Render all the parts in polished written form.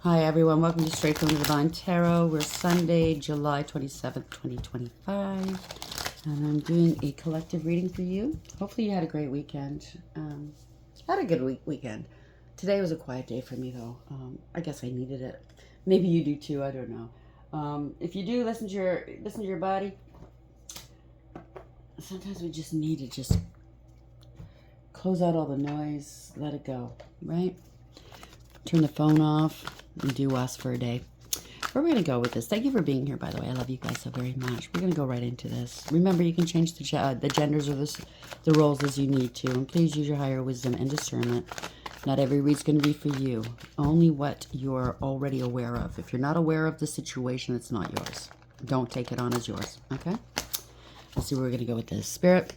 Hi everyone, welcome to Straight from the Divine Tarot. We're Sunday, July 27th, 2025. And I'm doing a collective reading for you. Hopefully you had a great weekend. Had a good weekend. Today was a quiet day for me though. I guess I needed it. Maybe you do too, I don't know. If you do, listen to your body. Sometimes we just need to just close out all the noise, let it go, right? Turn the phone off and do us for a day. Where are we going to go with this? Thank you for being here, by the way. I love you guys so very much. We're going to go right into this. Remember, you can change the genders or the roles as you need to. And please use your higher wisdom and discernment. Not every read's going to be for you. Only what you're already aware of. If you're not aware of the situation, it's not yours. Don't take it on as yours, okay? Let's see where we're going to go with this. Spirit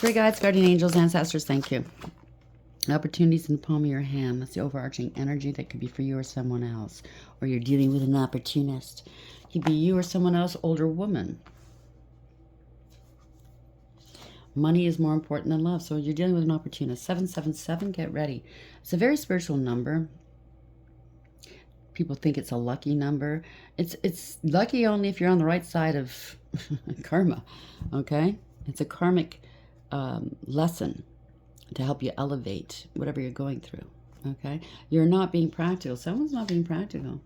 guides, guardian angels, ancestors, thank you. Opportunities in the palm of your hand. That's the overarching energy that could be for you or someone else. Or you're dealing with an opportunist. It could be you or someone else, older woman. Money is more important than love. So you're dealing with an opportunist. 777, get ready. It's a very spiritual number. People think it's a lucky number. It's lucky only if you're on the right side of karma. Okay? It's a karmic lesson to help you elevate whatever you're going through, okay? You're not being practical. Someone's not being practical.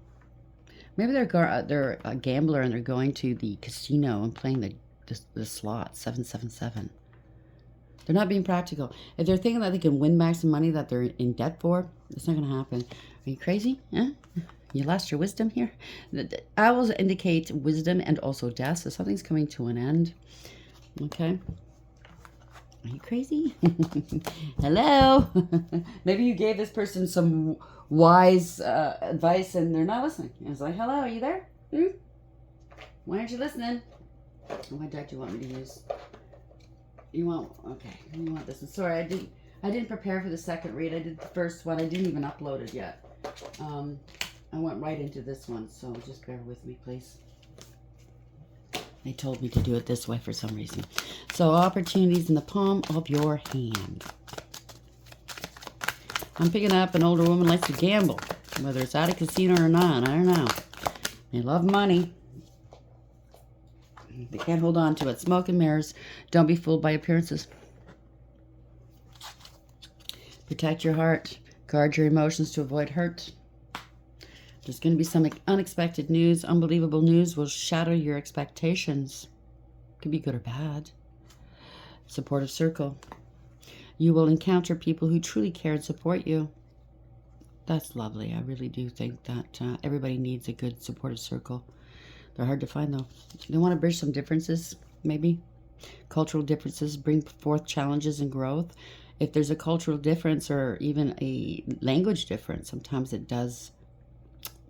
Maybe they're a gambler and they're going to the casino and playing the slot, 777. They're not being practical. If they're thinking that they can win back some money that they're in debt for, it's not going to happen. Are you crazy? Huh? You lost your wisdom here? Owls indicate wisdom and also death, so something's coming to an end, okay? Are you crazy? Hello? Maybe you gave this person some wise advice and they're not listening. It's like, hello, are you there? Why aren't you listening? What deck do you want me to use? You want, okay, you want this one. Sorry, I didn't prepare for the second read. I did the first one. I didn't even upload it yet. I went right into this one, so just bear with me, please. They told me to do it this way for some reason. So, opportunities in the palm of your hand. I'm picking up an older woman likes to gamble, whether it's at a casino or not. I don't know. They love money. They can't hold on to it. Smoke and mirrors. Don't be fooled by appearances. Protect your heart. Guard your emotions to avoid hurt. There's going to be some unexpected news. Unbelievable news will shatter your expectations. Could be good or bad. Supportive circle. You will encounter people who truly care and support you. That's lovely. I really do think that everybody needs a good supportive circle. They're hard to find though. They want to bridge some differences, maybe. Cultural differences bring forth challenges and growth. If there's a cultural difference or even a language difference, sometimes it does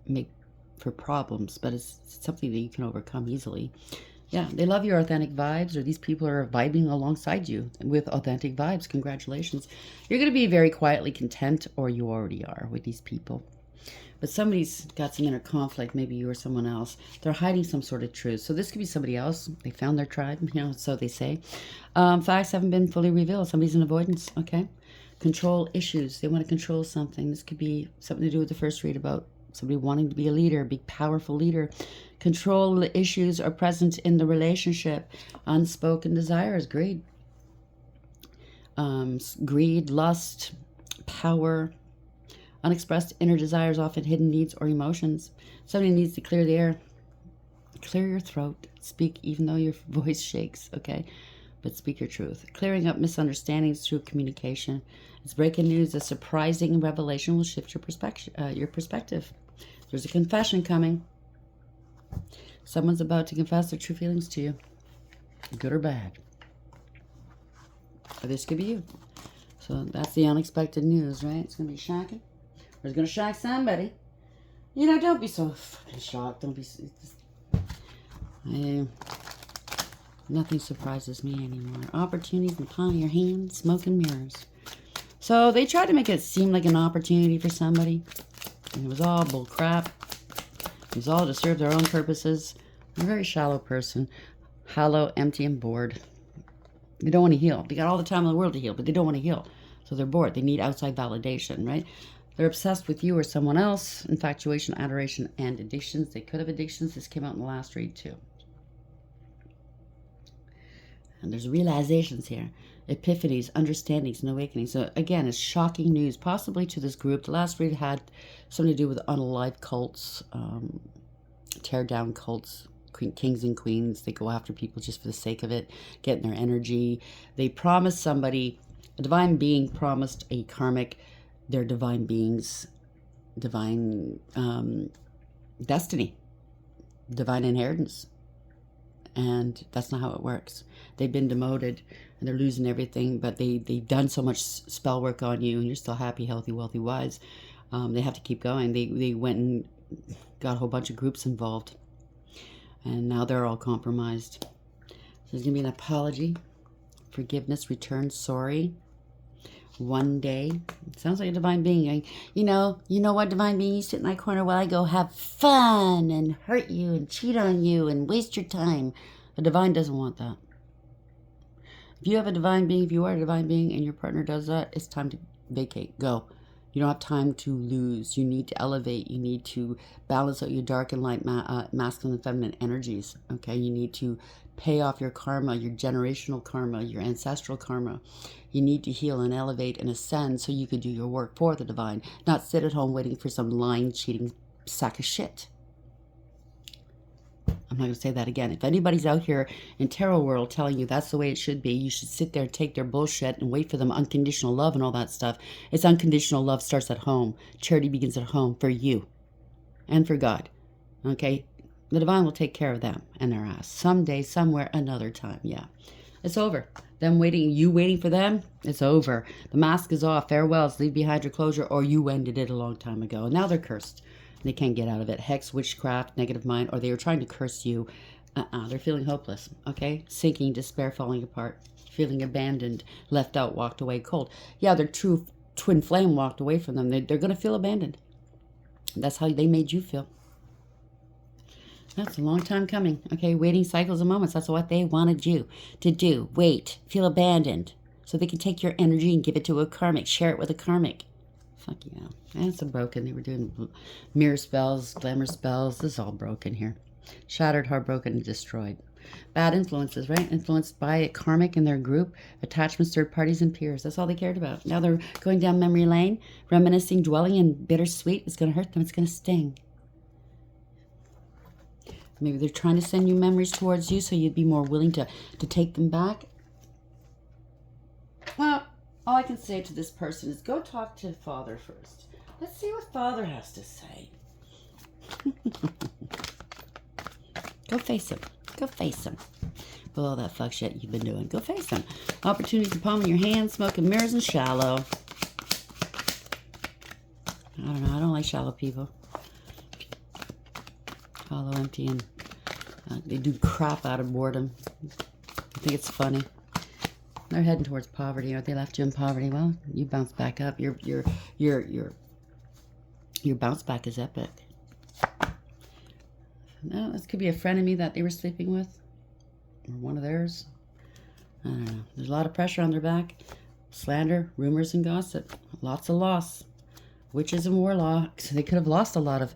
make for problems, but it's something that you can overcome easily. Yeah, they love your authentic vibes, or these people are vibing alongside you with authentic vibes. Congratulations. You're going to be very quietly content, or you already are with these people. But somebody's got some inner conflict, maybe you or someone else. They're hiding some sort of truth. So this could be somebody else. They found their tribe, so they say. Facts haven't been fully revealed. Somebody's in avoidance, okay? Control issues. They want to control something. This could be something to do with the first read about somebody wanting to be a leader, a big, powerful leader. Control issues are present in the relationship. Unspoken desires, greed. Greed, lust, power. Unexpressed inner desires, often hidden needs or emotions. Somebody needs to clear the air. Clear your throat. Speak even though your voice shakes, okay? But speak your truth. Clearing up misunderstandings through communication. It's breaking news. A surprising revelation will shift your perspective. There's a confession coming. Someone's about to confess their true feelings to you. Good or bad. Or this could be you. So that's the unexpected news, right? It's going to be shocking. Or it's going to shock somebody. You know, don't be so fucking shocked. Don't be... Nothing surprises me anymore. Opportunities in the palm of your hand. Smoke and mirrors. So they tried to make it seem like an opportunity for somebody. And it was all bull crap. It was all to serve their own purposes. I'm a very shallow person. Hollow, empty, and bored. They don't want to heal. They got all the time in the world to heal, but they don't want to heal. So they're bored. They need outside validation, right? They're obsessed with you or someone else. Infatuation, adoration, and addictions. They could have addictions. This came out in the last read too. And there's realizations here. Epiphanies, understandings, and awakenings. So again, it's shocking news, possibly to this group. The last read had something to do with unalive cults, tear down cults, kings and queens. They go after people just for the sake of it, getting their energy. They promise somebody, a divine being promised a karmic, their divine beings, divine destiny, divine inheritance. And that's not how it works. They've been demoted and they're losing everything, but they've done so much spell work on you and you're still happy, healthy, wealthy, wise. They have to keep going. They went and got a whole bunch of groups involved. And now they're all compromised. So there's going to be an apology, forgiveness, return, sorry. One day. It sounds like a divine being. You know what, divine being? You sit in that corner while I go have fun and hurt you and cheat on you and waste your time. The divine doesn't want that. If you have a divine being, if you are a divine being and your partner does that, it's time to vacate. Go. You don't have time to lose. You need to elevate. You need to balance out your dark and light masculine and feminine energies. Okay, you need to pay off your karma, your generational karma, your ancestral karma. You need to heal and elevate and ascend so you can do your work for the divine, not sit at home waiting for some lying, cheating sack of shit. I'm not going to say that again. If anybody's out here in tarot world telling you that's the way it should be, you should sit there and take their bullshit and wait for them unconditional love and all that stuff. It's unconditional love starts at home. Charity begins at home for you and for God. Okay? The divine will take care of them and their ass. Someday, somewhere, another time. Yeah. It's over. Them waiting, you waiting for them, it's over. The mask is off. Farewells. Leave behind your closure, or you ended it a long time ago. And now they're cursed. They can't get out of it. Hex, witchcraft, negative mind, or they were trying to curse you. They're feeling hopeless, okay? Sinking, despair, falling apart, feeling abandoned, left out, walked away, cold. Yeah, their true twin flame walked away from them. They're going to feel abandoned. That's how they made you feel. That's a long time coming, okay? Waiting cycles and moments. That's what they wanted you to do. Wait, feel abandoned, so they can take your energy and give it to a karmic, share it with a karmic. Fuck yeah. That's so broken. They were doing mirror spells, glamour spells. This is all broken here. Shattered, heartbroken, and destroyed. Bad influences, right? Influenced by a karmic in their group, attachments, third parties, and peers. That's all they cared about. Now they're going down memory lane, reminiscing, dwelling in bittersweet. It's going to hurt them. It's going to sting. Maybe they're trying to send you memories towards you so you'd be more willing to take them back. Well, all I can say to this person is go talk to Father first. Let's see what Father has to say. Go face him. Go face him. With all that fuck shit you've been doing. Go face him. Opportunity to palm in your hand, smoking mirrors and shallow. I don't know. I don't like shallow people. Hollow, empty, and they do crap out of boredom. I think it's funny. They're heading towards poverty, or they left you in poverty. Well, you bounce back up. Your bounce back is epic. No, this could be a frenemy that they were sleeping with, or one of theirs. I don't know. There's a lot of pressure on their back. Slander, rumors, and gossip. Lots of loss. Witches and warlocks. They could have lost a lot of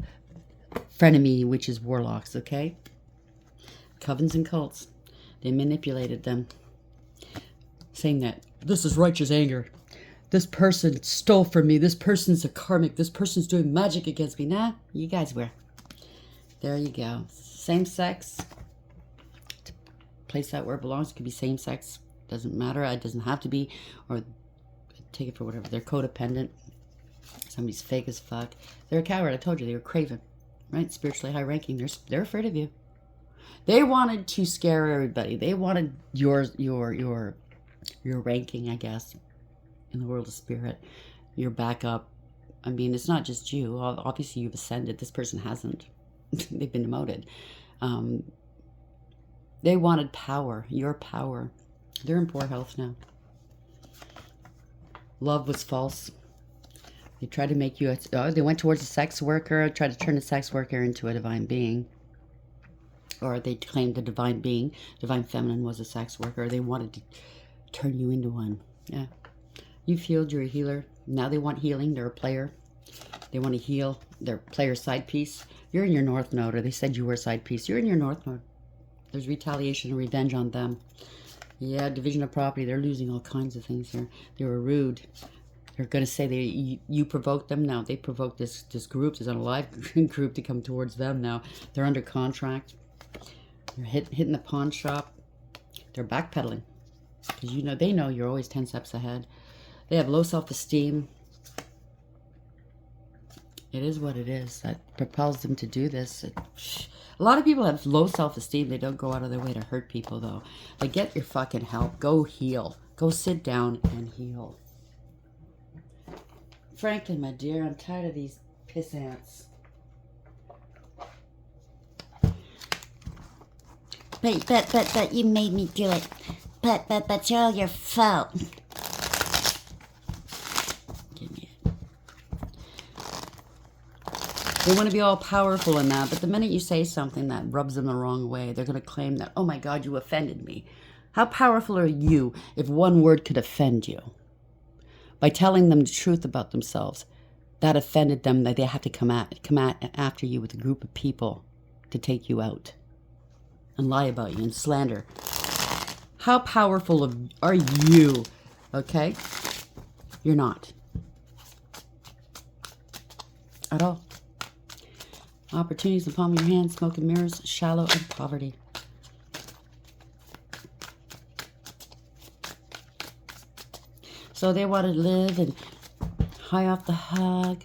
frenemy, witches, warlocks. Okay. Covens and cults. They manipulated them, saying that this is righteous anger. This person stole from me. This person's a karmic. This person's doing magic against me. Nah, you guys were. There you go. Same sex. Place that where it belongs. It could be same sex. Doesn't matter. It doesn't have to be. Or take it for whatever. They're codependent. Somebody's fake as fuck. They're a coward. I told you. They were craven. Right? Spiritually high ranking. They're afraid of you. They wanted to scare everybody. They wanted your ranking, I guess, in the world of spirit. Your backup. I mean, it's not just you. Obviously, you've ascended. This person hasn't. They've been demoted. They wanted power. Your power. They're in poor health now. Love was false. They tried to make you... they went towards a sex worker. Tried to turn a sex worker into a divine being. Or they claimed the divine being, divine feminine, was a sex worker. They wanted to turn you into one. Yeah. You've healed. You're a healer. Now they want healing. They're a player. They want to heal their player side piece. You're in your north node, or they said you were a side piece. You're in your north node. There's retaliation and revenge on them. Yeah, division of property. They're losing all kinds of things here. They were rude. They're going to say you provoked them. Now they provoked this group, this Unalive group, to come towards them now. They're under contract. They're hitting the pawn shop. They're backpedaling. Because you know, they know you're always 10 steps ahead. They have low self-esteem. It is what it is. That propels them to do this. A lot of people have low self-esteem. They don't go out of their way to hurt people, though. Like, get your fucking help. Go heal. Go sit down and heal. Frankly, my dear, I'm tired of these piss ants. But you made me do it. But it's all your fault. Give me it. They want to be all powerful in that, but the minute you say something that rubs them the wrong way, they're going to claim that, oh my God, you offended me. How powerful are you if one word could offend you? By telling them the truth about themselves, that offended them, that they have to come after you with a group of people to take you out and lie about you and slander. How powerful are you? Okay? You're not. At all. Opportunities in the palm of your hand, smoke and mirrors, shallow and poverty. So they want to live and high off the hog,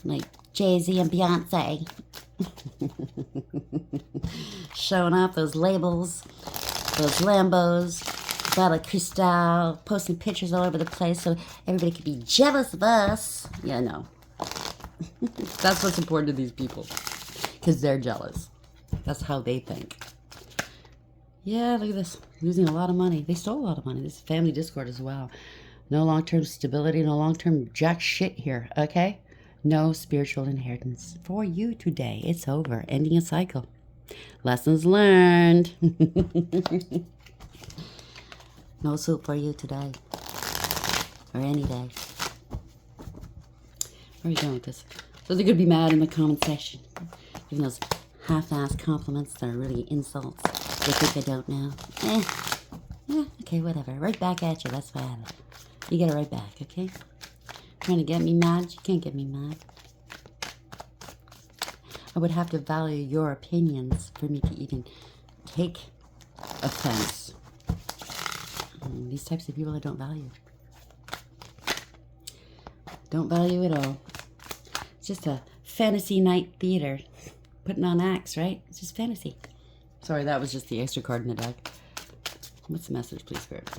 like Jay-Z and Beyonce. Showing off those labels, those Lambos, bottle of Cristal, posting pictures all over the place so everybody could be jealous of us. Yeah, no. That's what's important to these people. Because they're jealous. That's how they think. Yeah, look at this. Losing a lot of money. They stole a lot of money. This is family discord as well. No long-term stability, no long-term jack shit here, okay? No spiritual inheritance for you today. It's over. Ending a cycle. Lessons learned. No soup for you today. Or any day. Where are you going with this? So they're going to be mad in the comment section. Giving those half-assed compliments that are really insults. They think I don't know. Okay, whatever. Right back at you. That's fine. You get it right back, okay? Trying to get me mad? You can't get me mad. I would have to value your opinions for me to even take offense. These types of people I don't value. Don't value at all. It's just a fantasy night theater. Putting on acts, right? It's just fantasy. Sorry, that was just the extra card in the deck. What's the message, please, Spirit?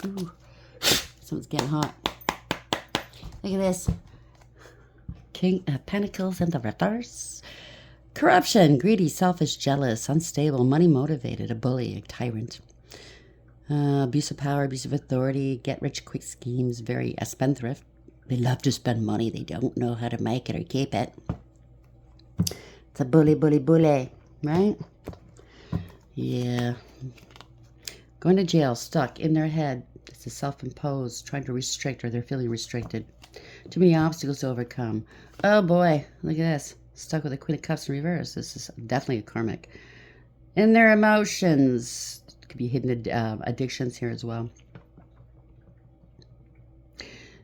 Ooh. Someone's getting hot. Look at this. King of Pentacles in the reverse. Corruption, greedy, selfish, jealous, unstable, money motivated, a bully, a tyrant. Abuse of power, abuse of authority, get rich quick schemes, very a spendthrift. They love to spend money. They don't know how to make it or keep it. It's a bully, right? Yeah. Going to jail, stuck in their head. It's a self-imposed, trying to restrict, or they're feeling restricted. Too many obstacles to overcome. Oh boy, look at this. Stuck with the Queen of Cups in reverse. This is definitely a karmic. In their emotions. Could be hidden addictions here as well.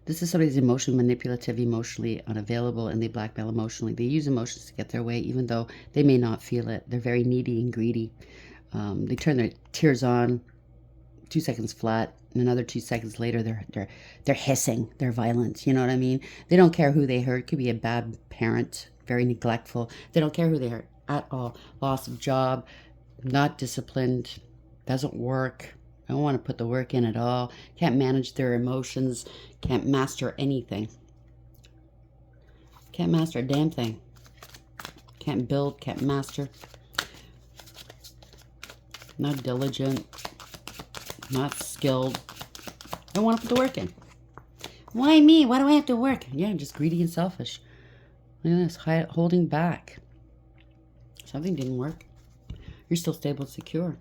This is somebody's emotionally manipulative, emotionally unavailable, and they blackmail emotionally. They use emotions to get their way, even though they may not feel it. They're very needy and greedy. They turn their tears on, 2 seconds flat, and another 2 seconds later, they're hissing. They're violent. You know what I mean? They don't care who they hurt. Could be a bad parent, very neglectful. They don't care who they hurt at all. Loss of job, not disciplined, doesn't work. I don't want to put the work in at all. Can't manage their emotions. Can't master anything. Can't master a damn thing. Can't build. Can't master. Not diligent. Not skilled. Don't want to put the work in. Why me? Why do I have to work? Yeah, just greedy and selfish. Look at this. Holding back. Something didn't work. You're still stable and secure.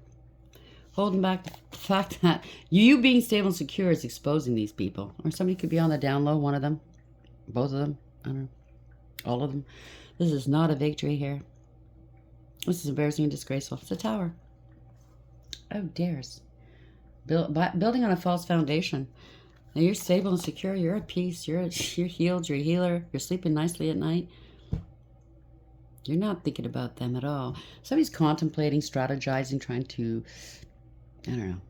Holding back the fact that you being stable and secure is exposing these people. Or somebody could be on the down low, one of them, both of them. I don't know. All of them. This is not a victory here. This is embarrassing and disgraceful. It's a Tower. Oh, dares. Building on a false foundation. Now you're stable and secure. You're at peace. You're healed. You're a healer. You're sleeping nicely at night. You're not thinking about them at all. Somebody's contemplating, strategizing, trying to, I don't know.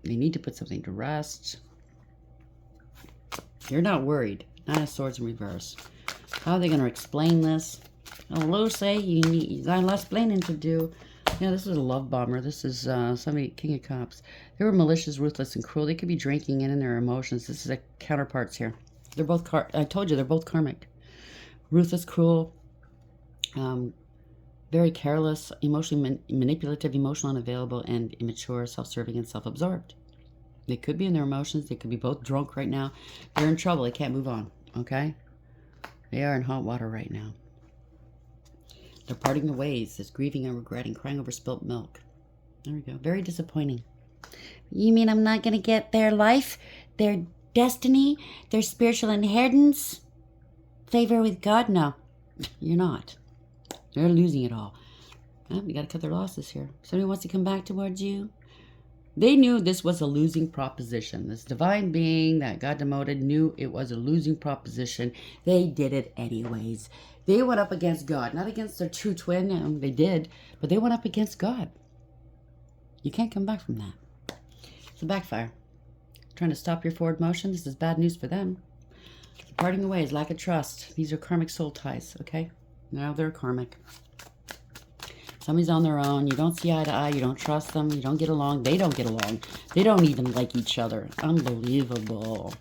They need to put something to rest. You're not worried. Nine of Swords in reverse. How are they going to explain this? Oh, Lucy, you got less explaining to do. Yeah, this is a love bomber. This is somebody, King of Cups. They were malicious, ruthless, and cruel. They could be drinking in their emotions. This is a counterparts here. They're both, I told you, they're both karmic. Ruthless, cruel, very careless, emotionally manipulative, emotional, unavailable, and immature, self-serving, and self-absorbed. They could be in their emotions. They could be both drunk right now. They're in trouble. They can't move on, okay? They are in hot water right now. They're parting the ways. There's grieving and regretting, crying over spilt milk. There we go. Very disappointing. You mean I'm not going to get their life, their destiny, their spiritual inheritance? Favor with God? No, you're not. They're losing it all. Well, you got to cut their losses here. Somebody wants to come back towards you. They knew this was a losing proposition. This divine being that got demoted knew it was a losing proposition. They did it anyways. They went up against God, not against their true twin. They did, but they went up against God. You can't come back from that. It's a backfire. Trying to stop your forward motion. This is bad news for them. Parting the ways, lack of trust. These are karmic soul ties, okay? Now they're karmic. Somebody's on their own. You don't see eye to eye. You don't trust them. You don't get along. They don't get along. They don't even like each other. Unbelievable.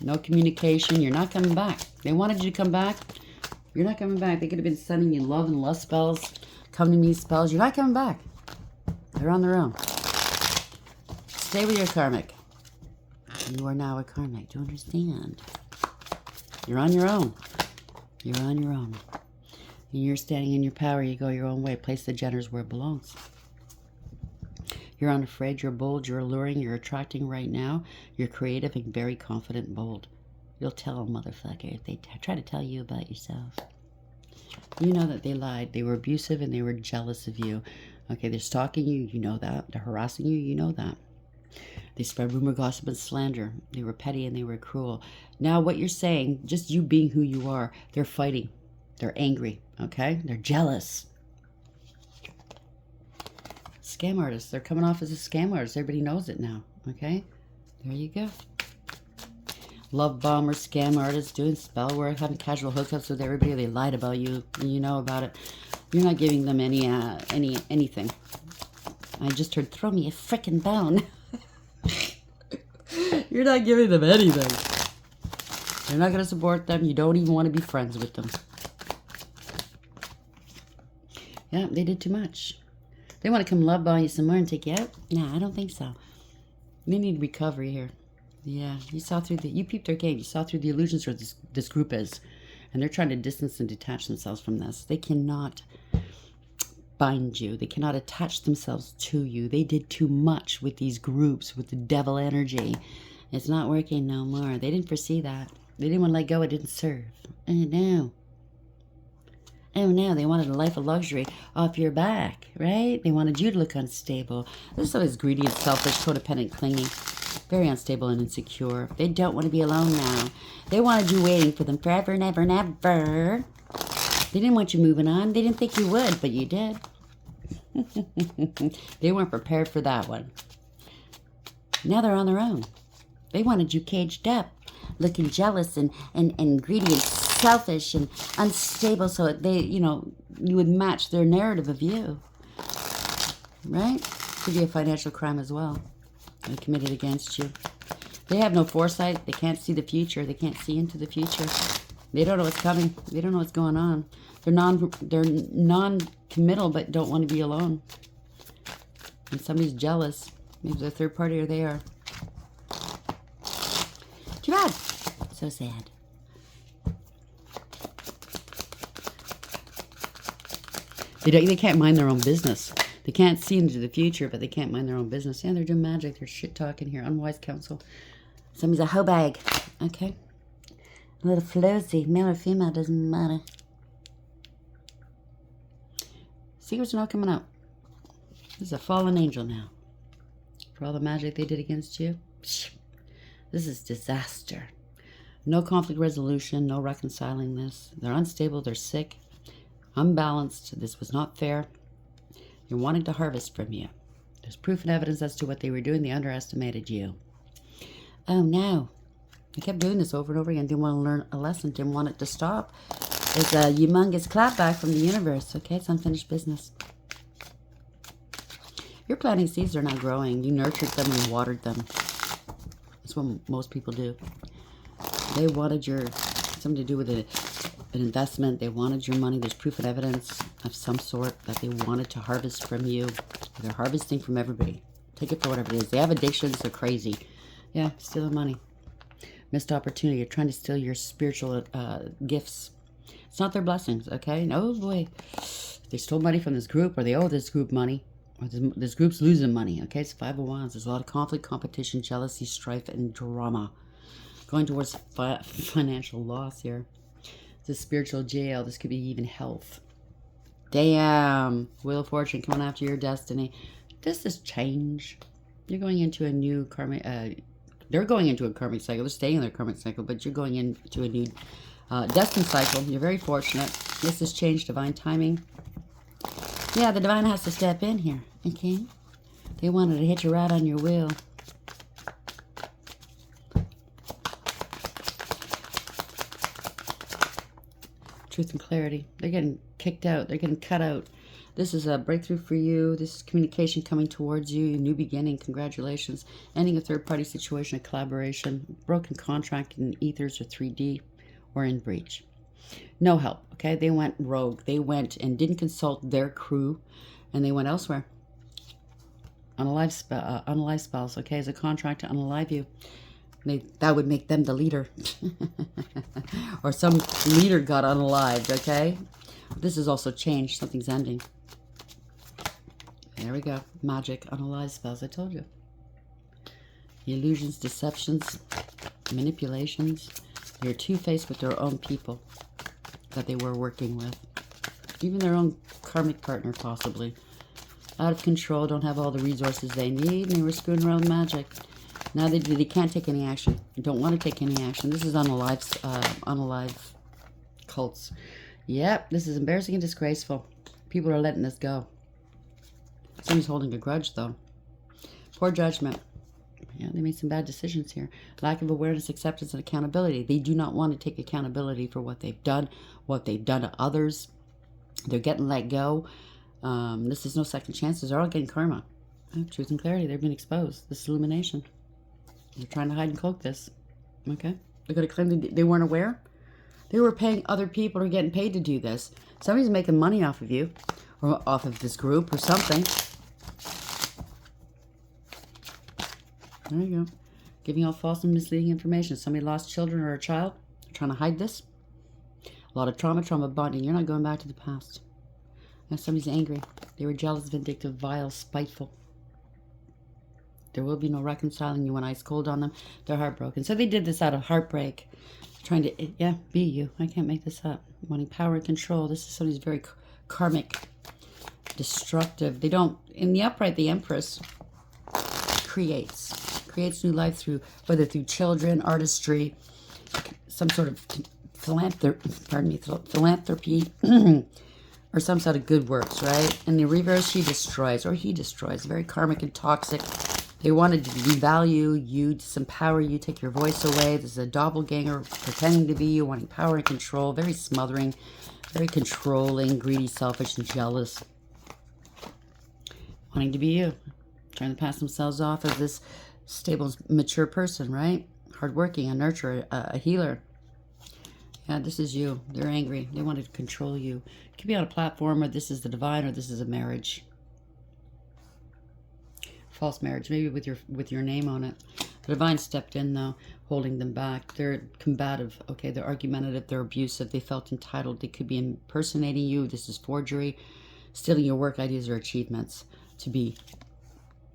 No communication. You're not coming back. They wanted you to come back. You're not coming back. They could have been sending you love and lust spells. Come to me spells. You're not coming back. They're on their own. Stay with your karmic. You are now a karmic. Do you understand? You're on your own. You're on your own. And you're standing in your power. You go your own way. Place the genders where it belongs. You're unafraid. You're bold. You're alluring. You're attracting right now. You're creative and very confident and bold. You'll tell a motherfucker if they try to tell you about yourself. You know that they lied. They were abusive and they were jealous of you. Okay, they're stalking you. You know that. They're harassing you. You know that. They spread rumor, gossip, and slander. They were petty and they were cruel. Now what you're saying, just you being who you are, they're fighting. They're angry, okay? They're jealous. Scam artists. They're coming off as a scam artist. Everybody knows it now, okay? There you go. Love bomber, scam artists, doing spell work, having casual hookups with everybody. They lied about you. You know about it. You're not giving them anything. I just heard, throw me a frickin' bone. You're not giving them anything. You're not going to support them. You don't even want to be friends with them. Yeah, they did too much. They want to come love bomb you some more and take you out? Nah, I don't think so. They need recovery here. Yeah, you saw through you peeped their game. You saw through the illusions where this group is. And they're trying to distance and detach themselves from this. They cannot bind you. They cannot attach themselves to you. They did too much with these groups, with the devil energy. It's not working no more. They didn't foresee that. They didn't want to let go. It didn't serve. Oh, no. Oh, no. They wanted a life of luxury off your back, right? They wanted you to look unstable. This is always greedy and selfish, codependent, clingy. Very unstable and insecure. They don't want to be alone now. They wanted you waiting for them forever and ever and ever. They didn't want you moving on. They didn't think you would, but you did. They weren't prepared for that one. Now they're on their own. They wanted you caged up, looking jealous and greedy and selfish and unstable, so they, you would match their narrative of you. Right? Could be a financial crime as well. They committed against you. They have no foresight. They can't see the future. They can't see into the future. They don't know what's coming. They don't know what's going on. They're non-committal, but don't want to be alone. And somebody's jealous. Maybe they're a third party, or they are. Too bad. So sad. They can't mind their own business. They can't see into the future, but they can't mind their own business. Yeah, they're doing magic. They're shit talking here. Unwise counsel. Somebody's a hoe bag. Okay. A little floaty. Male or female, doesn't matter. Secrets are not coming out. This is a fallen angel now. For all the magic they did against you. This is disaster. No conflict resolution, no reconciling this. They're unstable, they're sick, unbalanced. This was not fair. You're wanting to harvest from you. There's proof and evidence as to what they were doing. They underestimated you. Oh no. They kept doing this over and over again. Didn't want to learn a lesson. Didn't want it to stop. It's a humongous clapback from the universe. Okay, it's unfinished business. You're planting seeds. They're not growing. You nurtured them and watered them. That's what most people do. They wanted something to do with an investment. They wanted your money. There's proof and evidence of some sort that they wanted to harvest from you. They're harvesting from everybody. Take it for whatever it is. They have addictions. They're crazy. Yeah, stealing money. Missed opportunity. You're trying to steal your spiritual gifts. It's not their blessings, okay? Oh boy. They stole money from this group, or they owe this group money, or this group's losing money, okay? It's 5 of Wands. There's a lot of conflict, competition, jealousy, strife, and drama. Going towards financial loss here. This spiritual jail. This could be even health. Damn. Wheel of Fortune coming after your destiny. This is change. You're going into a new karmic... they're going into a karmic cycle. They're staying in their karmic cycle, but you're going into a new destined cycle. You're very fortunate. This is change, divine timing. Yeah, the divine has to step in here, okay? They wanted to hitch a ride on your wheel. Truth and clarity. They're getting kicked out. They're getting cut out. This is a breakthrough for you. This is communication coming towards you. A new beginning. Congratulations. Ending a third-party situation, a collaboration. Broken contract in ethers or 3D or in breach. No help, okay? They went rogue. They went and didn't consult their crew, and they went elsewhere. Unalive spells, okay? As a contract to unalive you. That would make them the leader. Or some leader got unalived, okay? This is also change. Something's ending. There we go. Magic, unalive spells. I told you. Illusions, deceptions, manipulations. They're two-faced with their own people that they were working with. Even their own karmic partner, possibly. Out of control, don't have all the resources they need, and they were screwing around with magic. Now they can't take any action. They don't want to take any action. This is unalive cults. Yep, this is embarrassing and disgraceful. People are letting this go. Somebody's holding a grudge, though. Poor judgment. Yeah, they made some bad decisions here. Lack of awareness, acceptance, and accountability. They do not want to take accountability for what they've done to others. They're getting let go. This is no second chances. They're all getting karma. Truth and clarity. They've been exposed. This is Illumination. They're trying to hide and cloak this. Okay? They're going to claim they weren't aware. They were paying other people or getting paid to do this. Somebody's making money off of you. Or off of this group or something. There you go. Giving out false and misleading information. Somebody lost children or a child. They're trying to hide this. A lot of trauma bonding. You're not going back to the past. Now somebody's angry. They were jealous, vindictive, vile, spiteful. There will be no reconciling. You went ice cold on them. They're heartbroken. So they did this out of heartbreak. Trying to, yeah, be you. I can't make this up. Wanting power and control. This is somebody's very karmic, destructive. They don't, in the upright, the empress creates new life through, whether through children, artistry, some sort of philanthropy, or some sort of good works, right? In the reverse, she destroys, or he destroys. Very karmic and toxic. They wanted to devalue you, disempower you, take your voice away. This is a doppelganger pretending to be you, wanting power and control. Very smothering, very controlling, greedy, selfish, and jealous. Wanting to be you. Trying to pass themselves off as this stable, mature person, right? Hardworking, a nurturer, a healer. Yeah, this is you. They're angry. They wanted to control you. It could be on a platform, or this is the divine, or this is a marriage. False marriage, maybe with your name on it. The divine stepped in, though, holding them back. They're combative, okay? They're argumentative. They're abusive. They felt entitled. They could be impersonating you. This is forgery. Stealing your work ideas or achievements to be.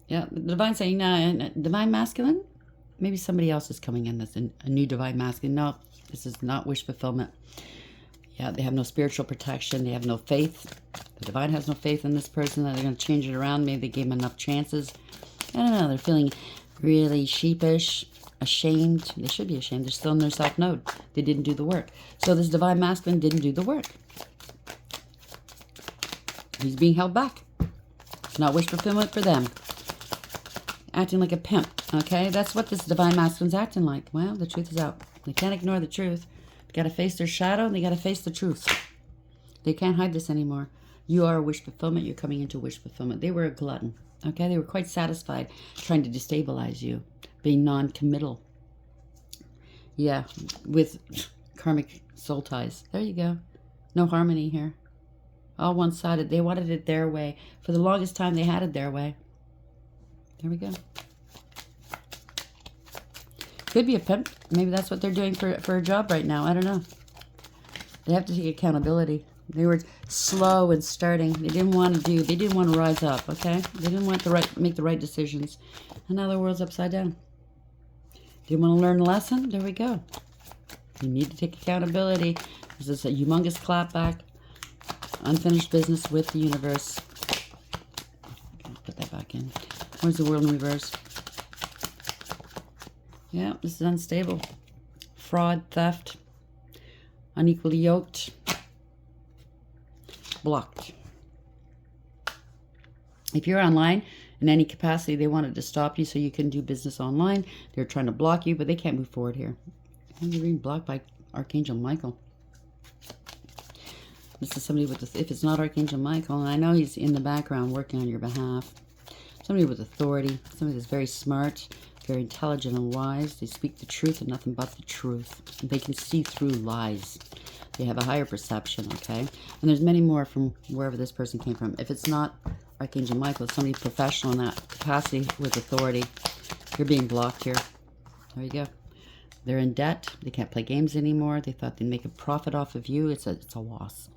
Yeah, the divine saying, nah, divine masculine? Maybe somebody else is coming in that's a new divine masculine. No, This is not wish fulfillment. Yeah, they have no spiritual protection. They have no faith. The divine has no faith in this person that they're going to change it around. Maybe they gave them enough chances. I don't know. They're feeling really sheepish, ashamed. They should be ashamed. They're still in their self node. They didn't do the work. So this divine masculine didn't do the work. He's being held back. It's not wish fulfillment for them. Acting like a pimp. Okay, that's what this divine masculine's acting like. Well, the truth is out. They can't ignore the truth. They got to face their shadow, and they got to face the truth. They can't hide this anymore. You are a wish fulfillment. You're coming into wish fulfillment. They were a glutton. Okay, they were quite satisfied trying to destabilize you, being non-committal. Yeah, with karmic soul ties. There you go. No harmony here. All one-sided. They wanted it their way. For the longest time, they had it their way. There we go. Could be a pimp. Maybe that's what they're doing for a job right now. I don't know. They have to take accountability. They were slow in starting. They didn't want to rise up, okay? They didn't want to make the right decisions. And now the world's upside down. Do you want to learn a lesson? There we go. You need to take accountability. This is a humongous clapback. Unfinished business with the universe. Put that back in. Where's the world in reverse? Yeah, this is unstable. Fraud, theft, unequally yoked, blocked. If you're online in any capacity, they wanted to stop you so you couldn't do business online. They're trying to block you, but they can't move forward here. And you're being blocked by Archangel Michael. This is somebody with, if it's not Archangel Michael, and I know he's in the background working on your behalf, somebody with authority, somebody that's very smart, very intelligent and wise. They speak the truth and nothing but the truth. They can see through lies. They have a higher perception, okay? And there's many more from wherever this person came from. If it's not Archangel Michael, it's somebody professional in that capacity with authority. You're being blocked here. There you go. They're in debt. They can't play games anymore. They thought they'd make a profit off of you. It's a loss.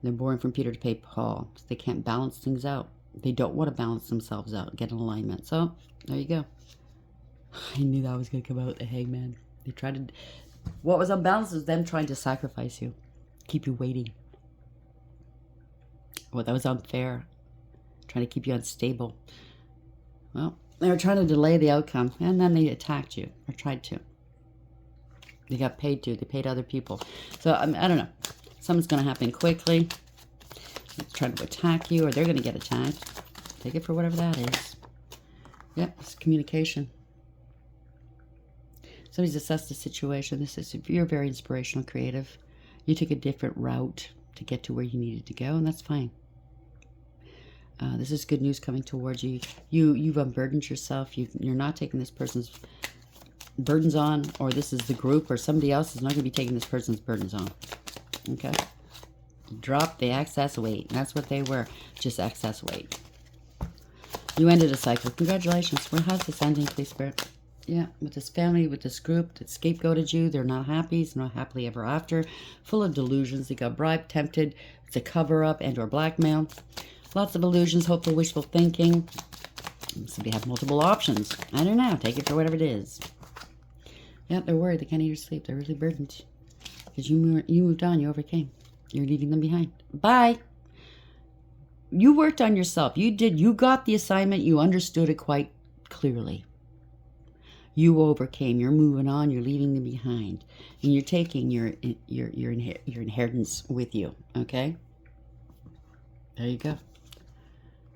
They're borrowing from Peter to pay Paul. So they can't balance things out. They don't want to balance themselves out, get in alignment. So there you go. I knew that was going to come out, the hangman. They tried to... What was unbalanced was them trying to sacrifice you. Keep you waiting. Well, that was unfair. Trying to keep you unstable. Well, they were trying to delay the outcome. And then they attacked you. Or tried to. They got paid to. They paid other people. So, I don't know. Something's going to happen quickly. They're trying to attack you. Or they're going to get attacked. Take it for whatever that is. Yep, it's communication. Somebody's assessed the situation. This is, you're very inspirational, creative. You took a different route to get to where you needed to go, and that's fine. This is good news coming towards you. You've unburdened yourself. You're not taking this person's burdens on, or this is the group, or somebody else is not going to be taking this person's burdens on. Okay? Drop the excess weight. And that's what they were, just excess weight. You ended a cycle. Congratulations. How's this ending, please, Spirit? Yeah, with this family, with this group that scapegoated you. They're not happy. It's not happily ever after. Full of delusions. They got bribed, tempted. It's a cover-up and or blackmail. Lots of illusions, hopeful, wishful thinking. Somebody have multiple options. I don't know. Take it for whatever it is. Yeah, they're worried. They can't eat or sleep. They're really burdened. Because you moved on. You overcame. You're leaving them behind. Bye. You worked on yourself. You got the assignment. You understood it quite clearly. You overcame. You're moving on. You're leaving them behind, and you're taking your inheritance with you. Okay. There you go.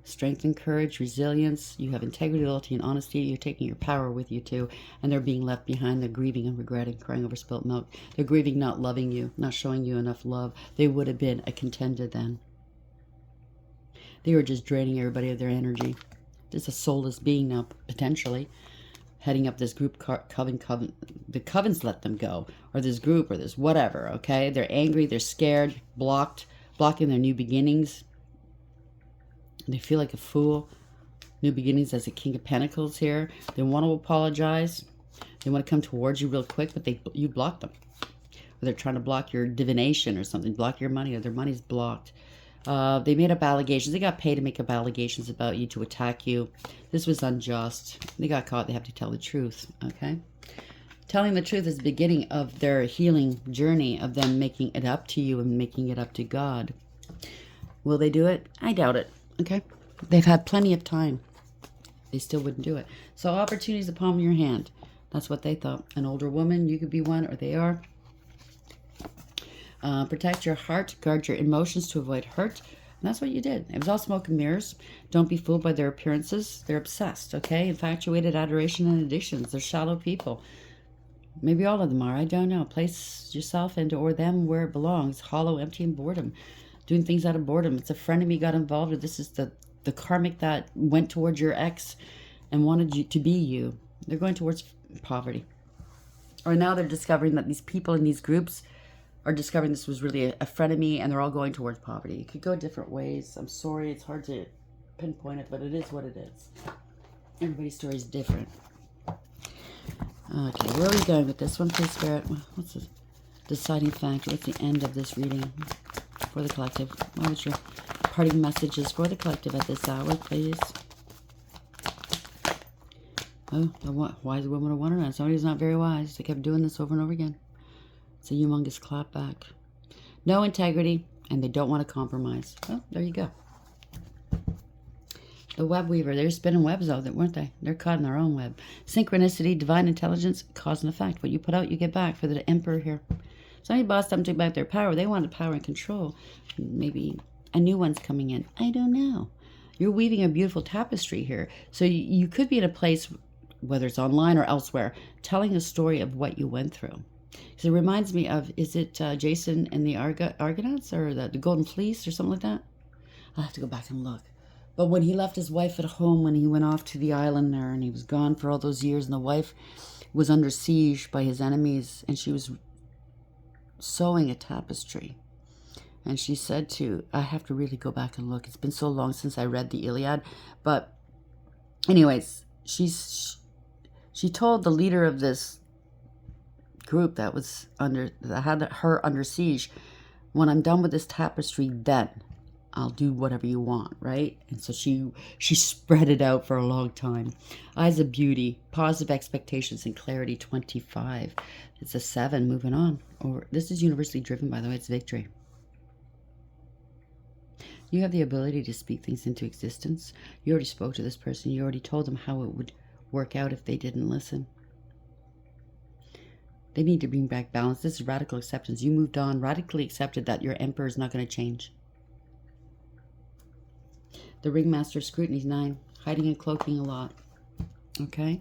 Strength and courage, resilience. You have integrity, loyalty, and honesty. You're taking your power with you too, and they're being left behind. They're grieving and regretting, crying over spilt milk. They're grieving not loving you, not showing you enough love. They would have been a contender then. They were just draining everybody of their energy. Just a soulless being now, potentially. Heading up this group, coven. The covens let them go. Or this group, or this whatever, okay? They're angry, they're scared, blocking their new beginnings. They feel like a fool. New beginnings as a King of Pentacles here. They want to apologize. They want to come towards you real quick, but you block them. Or they're trying to block your divination or something. Block your money, or their money's blocked. They made up allegations. They got paid to make up allegations about you, to attack you. This was unjust. They got caught. They have to tell the truth. Okay? Telling the truth is the beginning of their healing journey, of them making it up to you and making it up to God. Will they do it? I doubt it. Okay? They've had plenty of time. They still wouldn't do it. So opportunity is the palm of your hand. That's what they thought. An older woman, you could be one, or they are. Protect your heart. Guard your emotions to avoid hurt. And that's what you did. It was all smoke and mirrors. Don't be fooled by their appearances. They're obsessed, okay? Infatuated, adoration, and addictions. They're shallow people. Maybe all of them are. I don't know. Place yourself into or them where it belongs. Hollow, empty, and boredom. Doing things out of boredom. It's a frenemy got involved. Or this is the karmic that went towards your ex and wanted you to be you. They're going towards poverty. Or now they're discovering that these people in these groups are discovering this was really a frenemy, and they're all going towards poverty. It could go different ways. I'm sorry, it's hard to pinpoint it, but it is what it is. Everybody's story is different. Okay, where are we going with this one, please, Spirit? What's the deciding factor? What's the end of this reading for the collective? What was your parting messages for the collective at this hour, please? Oh, the wise woman of Wonderland. Somebody's not very wise. They kept doing this over and over again. It's a humongous clapback. No integrity, and they don't want to compromise. Oh, there you go. The web weaver. They're spinning webs out there, weren't they? They're caught in their own web. Synchronicity, divine intelligence, cause and effect. What you put out, you get back. For the emperor here. Somebody bossed them, took back their power. They wanted power and control. Maybe a new one's coming in. I don't know. You're weaving a beautiful tapestry here. So you could be in a place, whether it's online or elsewhere, telling a story of what you went through. Because it reminds me of, is it Jason and the Argonauts, or the Golden Fleece, or something like that? I'll have to go back and look. But when he left his wife at home, when he went off to the island there, and he was gone for all those years, and the wife was under siege by his enemies, and she was sewing a tapestry. And she said I have to really go back and look. It's been so long since I read the Iliad. But anyways, she told the leader of this group that had her under siege, when I'm done with this tapestry, then I'll do whatever you want, right? And so she spread it out for a long time. Eyes of beauty, positive expectations, and clarity. 25. It's a 7. Moving on. Or this is universally driven, by the way. It's victory. You have the ability to speak things into existence. You already spoke to this person. You already told them how it would work out if they didn't listen. They need to bring back balance. This is radical acceptance. You moved on, radically accepted that your emperor is not going to change. The ringmaster, scrutiny, 9. Hiding and cloaking a lot. Okay?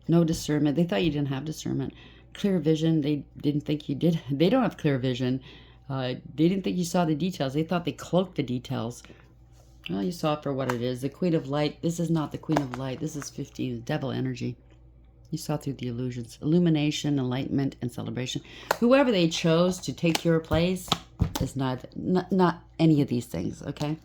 No discernment. They thought you didn't have discernment. Clear vision. They didn't think you did. They don't have clear vision. They didn't think you saw the details. They thought they cloaked the details. Well, you saw it for what it is. The Queen of Light. This is not the Queen of Light. This is 15. Devil energy. You saw through the illusions. Illumination, enlightenment, and celebration. Whoever they chose to take your place is not any of these things, okay?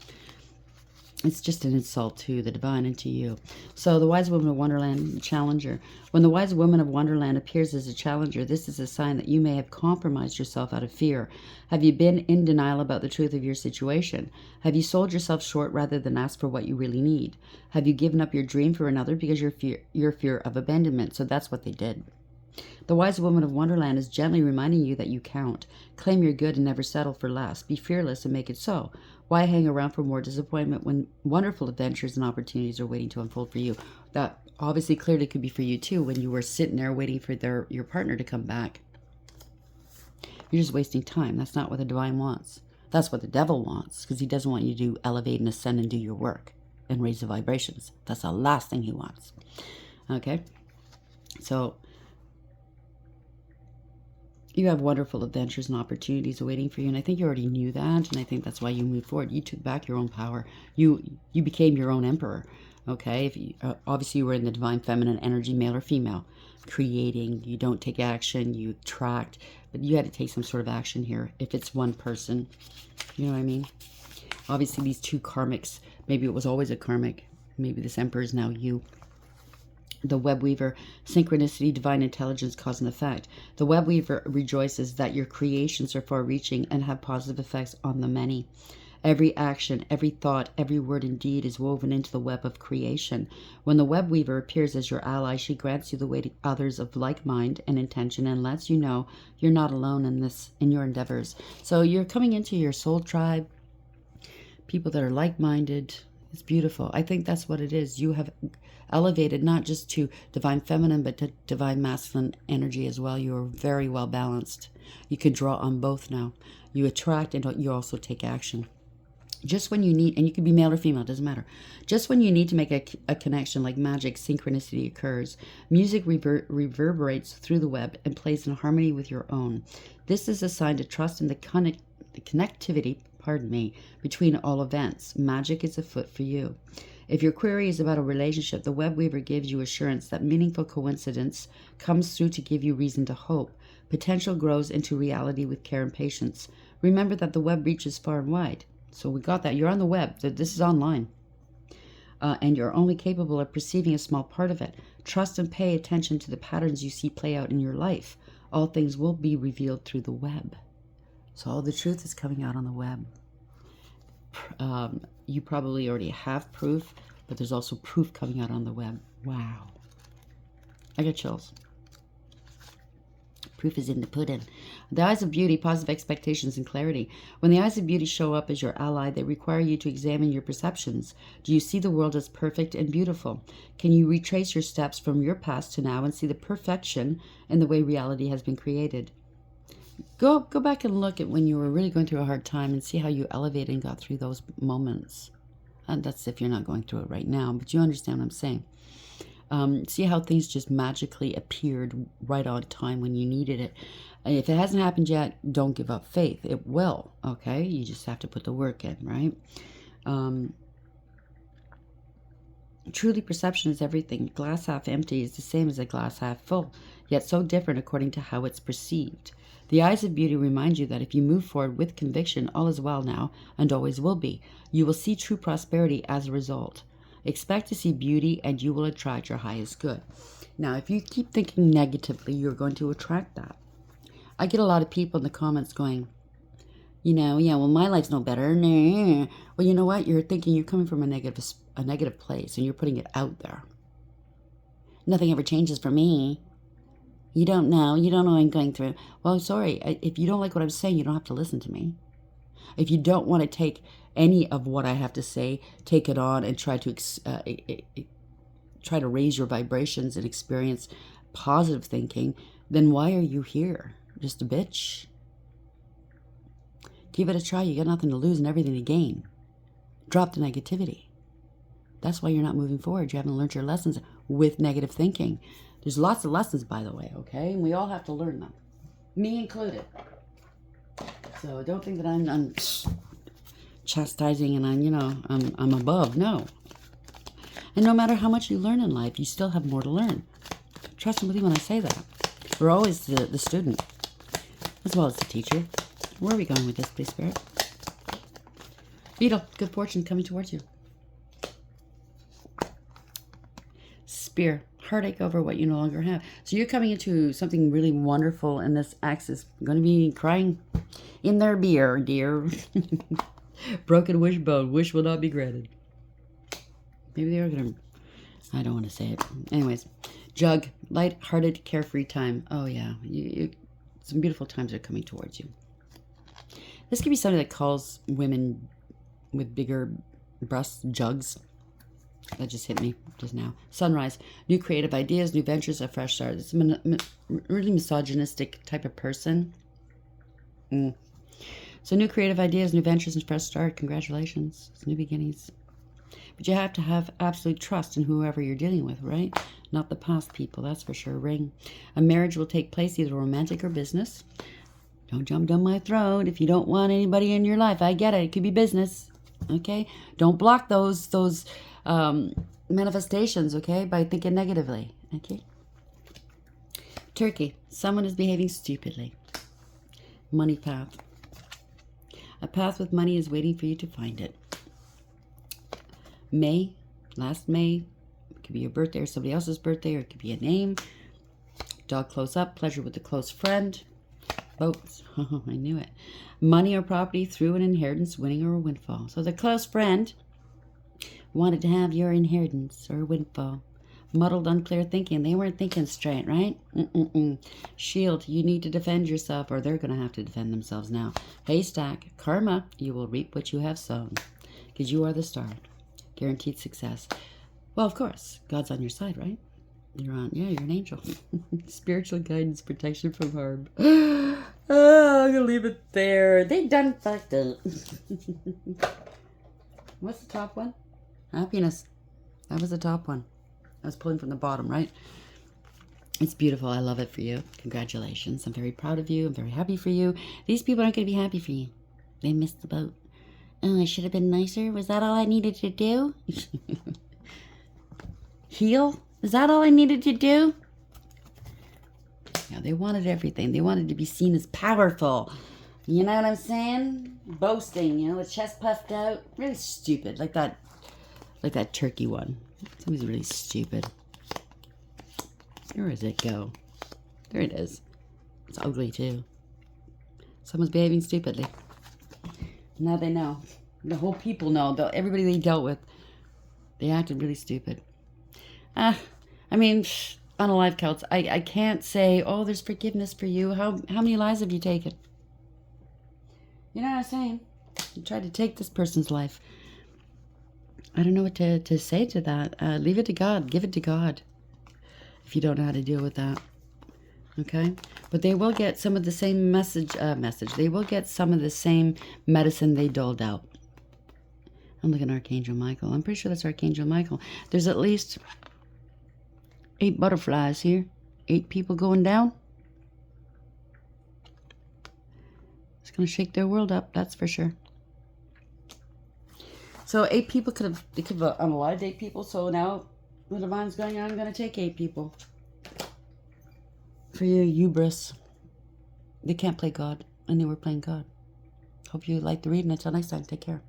It's just an insult to the divine and to you. So the wise woman of Wonderland, challenger. When the wise woman of Wonderland appears as a challenger, this is a sign that you may have compromised yourself out of fear. Have you been in denial about the truth of your situation? Have you sold yourself short rather than ask for what you really need? Have you given up your dream for another because your fear of abandonment? So that's what they did. The wise woman of Wonderland is gently reminding you that you count. Claim your good and never settle for less. Be fearless and make it so. Why hang around for more disappointment when wonderful adventures and opportunities are waiting to unfold for you? That obviously clearly could be for you too, when you were sitting there waiting for your partner to come back. You're just wasting time. That's not what the divine wants. That's what the devil wants, because he doesn't want you to elevate and ascend and do your work and raise the vibrations. That's the last thing he wants. Okay? So you have wonderful adventures and opportunities waiting for you, and I think you already knew that, and I think that's why you moved forward. You took back your own power. You became your own emperor, okay? If you, obviously, you were in the divine feminine energy, male or female, creating. You don't take action. You attract, but you had to take some sort of action here. If it's one person, you know what I mean? Obviously, these two karmics, maybe it was always a karmic. Maybe this emperor is now you. The web weaver, synchronicity, divine intelligence, cause and effect. The web weaver rejoices that your creations are far-reaching and have positive effects on the many. Every action, every thought, every word and deed is woven into the web of creation. When the web weaver appears as your ally, she grants you the way to others of like mind and intention and lets you know you're not alone in your endeavors. So you're coming into your soul tribe, people that are like-minded. It's beautiful. I think that's what it is. You have elevated not just to divine feminine, but to divine masculine energy as well. You are very well balanced. You can draw on both now. You attract and you also take action. Just when you need, and you can be male or female, doesn't matter. Just when you need to make a connection, like magic, synchronicity occurs. Music reverberates through the web and plays in harmony with your own. This is a sign to trust in the connectivity, between all events. Magic is afoot for you. If your query is about a relationship, the web weaver gives you assurance that meaningful coincidence comes through to give you reason to hope. Potential grows into reality with care and patience. Remember that the web reaches far and wide. So we got that. You're on the web. This is online. And you're only capable of perceiving a small part of it. Trust and pay attention to the patterns you see play out in your life. All things will be revealed through the web. So all the truth is coming out on the web. You probably already have proof, but there's also proof coming out on the web. Wow. I got chills. Proof is in the pudding. The eyes of beauty, positive expectations, and clarity. When the eyes of beauty show up as your ally, they require you to examine your perceptions. Do you see the world as perfect and beautiful? Can you retrace your steps from your past to now and see the perfection in the way reality has been created? Go back and look at when you were really going through a hard time and see how you elevated and got through those moments. And that's if you're not going through it right now, but you understand what I'm saying. See how things just magically appeared right on time when you needed it. And if it hasn't happened yet, don't give up faith. It will, okay? You just have to put the work in, right? Truly, perception is everything. Glass half empty is the same as a glass half full, yet so different according to how it's perceived. The eyes of beauty remind you that if you move forward with conviction, all is well now and always will be. You will see true prosperity as a result. Expect to see beauty and you will attract your highest good. Now, if you keep thinking negatively, you're going to attract that. I get a lot of people in the comments going, well, my life's no better. Nah. Well, you know what? You're thinking you're coming from a negative place and you're putting it out there. Nothing ever changes for me. You don't know what I'm going through. Well, sorry. If you don't like what I'm saying, you don't have to listen to me. If you don't want to take any of what I have to say, take it on and try to raise your vibrations and experience positive thinking, then why are you here? Just a bitch? Give it a try. You got nothing to lose and everything to gain. Drop the negativity. That's why you're not moving forward. You haven't learned your lessons with negative thinking. There's lots of lessons, by the way, okay? And we all have to learn them. Me included. So don't think that I'm chastising and I'm above. No. And no matter how much you learn in life, you still have more to learn. Trust me when I say that. We're always the student, as well as the teacher. Where are we going with this, please, Spirit? Beetle, good fortune coming towards you. Spear, heartache over what you no longer have. So you're coming into something really wonderful, and this axe is going to be crying in their beer, dear. Broken wishbone, wish will not be granted. Maybe they are going to... I don't want to say it. Anyways, jug, lighthearted, carefree time. Oh, yeah. Some beautiful times are coming towards you. This could be somebody that calls women with bigger breasts jugs. That just hit me just now. Sunrise, new creative ideas, new ventures, a fresh start. It's a really misogynistic type of person. So new creative ideas, new ventures, and fresh start. Congratulations. It's new beginnings. But you have to have absolute trust in whoever you're dealing with, right? Not the past people, that's for sure. Ring. A marriage will take place, either romantic or business. Don't jump down my throat if you don't want anybody in your life. I get it. It could be business. Okay? Don't block those manifestations, okay, by thinking negatively. Okay? Turkey. Someone is behaving stupidly. Money path. A path with money is waiting for you to find it. May. Last May. It could be your birthday or somebody else's birthday, or it could be a name. Dog close up. Pleasure with a close friend. Boats. I knew it. Money or property through an inheritance, winning or a windfall. So the close friend wanted to have your inheritance or windfall. Muddled, unclear thinking. They weren't thinking straight, right? Shield, you need to defend yourself, or they're going to have to defend themselves now. Haystack, karma, you will reap what you have sown, because you are the star. Guaranteed success. Well, of course, God's on your side, right? You're an angel. Spiritual guidance, protection from harm. Oh, I'm going to leave it there. They done fucked up. What's the top one? Happiness. That was the top one. I was pulling from the bottom, right? It's beautiful. I love it for you. Congratulations. I'm very proud of you. I'm very happy for you. These people aren't going to be happy for you. They missed the boat. Oh, I should have been nicer. Was that all I needed to do? Heal? Is that all I needed to do? Yeah, they wanted everything. They wanted to be seen as powerful. You know what I'm saying? Boasting, you know, the chest puffed out. Really stupid. Like that turkey one. Somebody's really stupid. Where does it go? There it is. It's ugly too. Someone's behaving stupidly. Now they know. The whole people know. Everybody they dealt with, they acted really stupid. I mean, unalive counts. I can't say, oh, there's forgiveness for you. How many lives have you taken? You know what I'm saying? You tried to take this person's life. I don't know what to say to that. Leave it to God. Give it to God. If you don't know how to deal with that. Okay? But they will get some of the same message. They will get some of the same medicine they doled out. I'm looking at Archangel Michael. I'm pretty sure that's Archangel Michael. There's at least 8 butterflies here. 8 people going down. It's going to shake their world up. That's for sure. So 8 people could have unalived 8 people. So now the divine's going on. I'm going to take 8 people. For your hubris. They can't play God. And they were playing God. Hope you liked the reading. Until next time, take care.